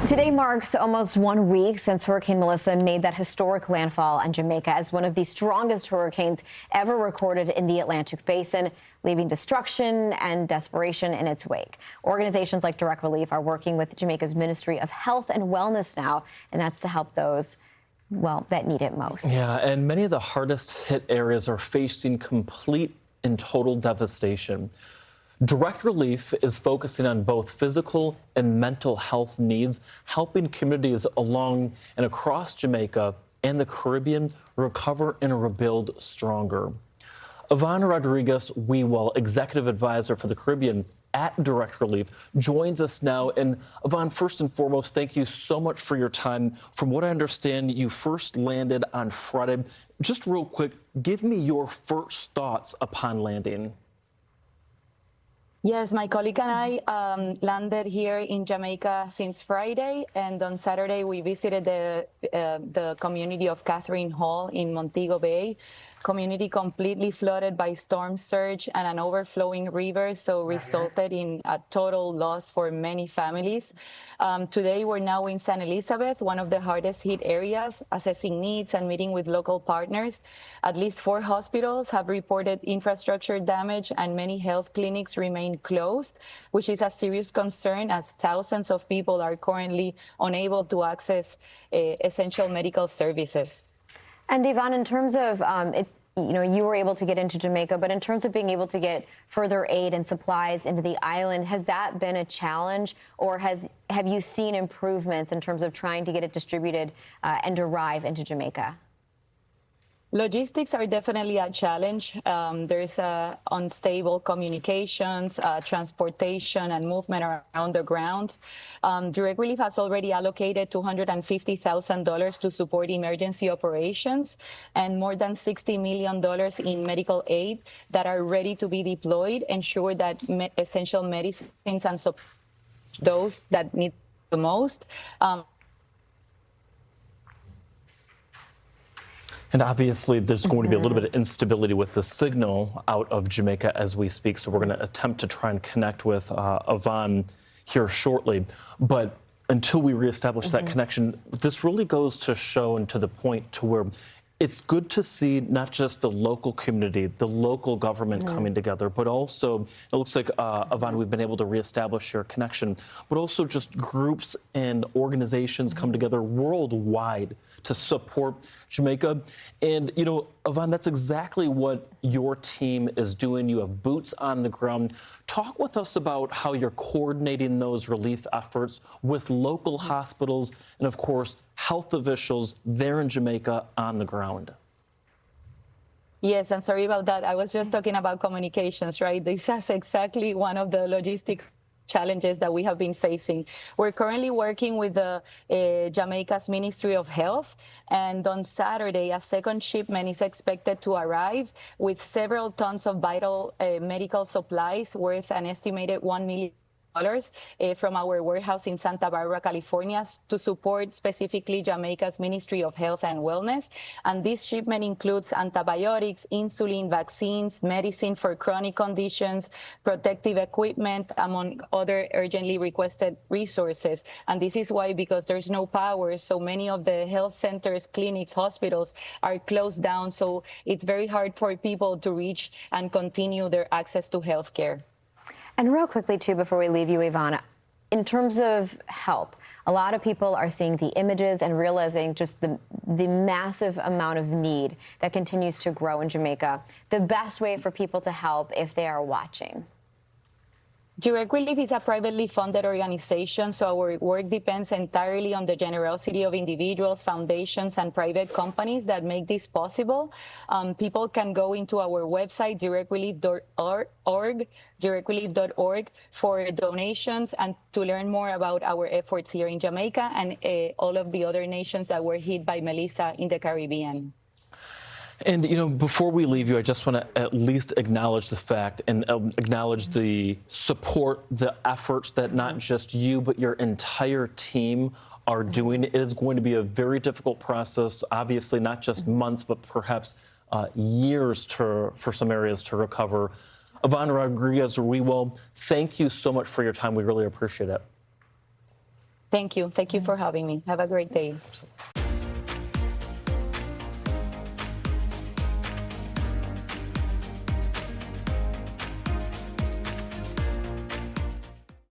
Today marks almost 1 week since Hurricane Melissa made that historic landfall on Jamaica as one of the strongest hurricanes ever recorded in the Atlantic Basin, leaving destruction and desperation in its wake. Organizations like Direct Relief are working with Jamaica's Ministry of Health and Wellness now, and that's to help those, well, that need it most. Yeah, and many of the hardest hit areas are facing complete and total devastation. Direct Relief is focusing on both physical and mental health needs, helping communities along and across Jamaica and the Caribbean recover and rebuild stronger. Ivonne Rodriguez-Wiewall, Executive Advisor for the Caribbean at Direct Relief, joins us now. And Ivonne, first and foremost, thank you so much for your time. From what I understand, you first landed on Friday. Just real quick, give me your first thoughts upon landing. Yes, my colleague and I landed here in Jamaica since Friday, and on Saturday we visited the community of Catherine Hall in Montego Bay. Community completely flooded by storm surge and an overflowing river, so resulted in a total loss for many families. Today we're now in St. Elizabeth, one of the hardest hit areas, assessing needs and meeting with local partners. At least 4 hospitals have reported infrastructure damage and many health clinics remain closed, which is a serious concern as thousands of people are currently unable to access essential medical services. And Yvonne, in terms of you were able to get into Jamaica, but in terms of being able to get further aid and supplies into the island, has that been a challenge, or have you seen improvements in terms of trying to get it distributed and arrive into Jamaica? Logistics are definitely a challenge. There's unstable communications, transportation, and movement around the ground. Direct Relief has already allocated $250,000 to support emergency operations and more than $60 million in medical aid that are ready to be deployed, ensure that essential medicines and those that need the most. And obviously, there's going to be a little bit of instability with the signal out of Jamaica as we speak. So we're going to attempt to try and connect with Ivonne here shortly. But until we reestablish that connection, this really goes to show and to the point to where it's good to see not just the local community, the local government coming together, but also, it looks like, Ivonne, we've been able to reestablish your connection, but also just groups and organizations come together worldwide to support Jamaica. And, you know, Ivonne, that's exactly what your team is doing. You have boots on the ground. Talk with us about how you're coordinating those relief efforts with local hospitals and, of course, health officials there in Jamaica on the ground. Yes, and sorry about that. I was just talking about communications, right? This is exactly one of the logistics challenges that we have been facing. We're currently working with the Jamaica's Ministry of Health, and on Saturday, a second shipment is expected to arrive with several tons of vital medical supplies worth an estimated $1 million from our warehouse in Santa Barbara, California, to support specifically Jamaica's Ministry of Health and Wellness. And this shipment includes antibiotics, insulin, vaccines, medicine for chronic conditions, protective equipment, among other urgently requested resources. And this is why, because there's no power, so many of the health centers, clinics, hospitals are closed down. So it's very hard for people to reach and continue their access to health care. And real quickly, too, before we leave you, Ivonne, in terms of help, a lot of people are seeing the images and realizing just the massive amount of need that continues to grow in Jamaica. The best way for people to help if they are watching. Direct Relief is a privately funded organization, so our work depends entirely on the generosity of individuals, foundations, and private companies that make this possible. People can go into our website, directrelief.org, for donations and to learn more about our efforts here in Jamaica and all of the other nations that were hit by Melissa in the Caribbean. And, you know, before we leave you, I just want to at least acknowledge the fact and acknowledge the support, the efforts that not just you, but your entire team are doing. It is going to be a very difficult process, obviously not just months, but perhaps years for some areas to recover. Ivonne Rodriguez-Wiewall, thank you so much for your time. We really appreciate it. Thank you. Thank you for having me. Have a great day.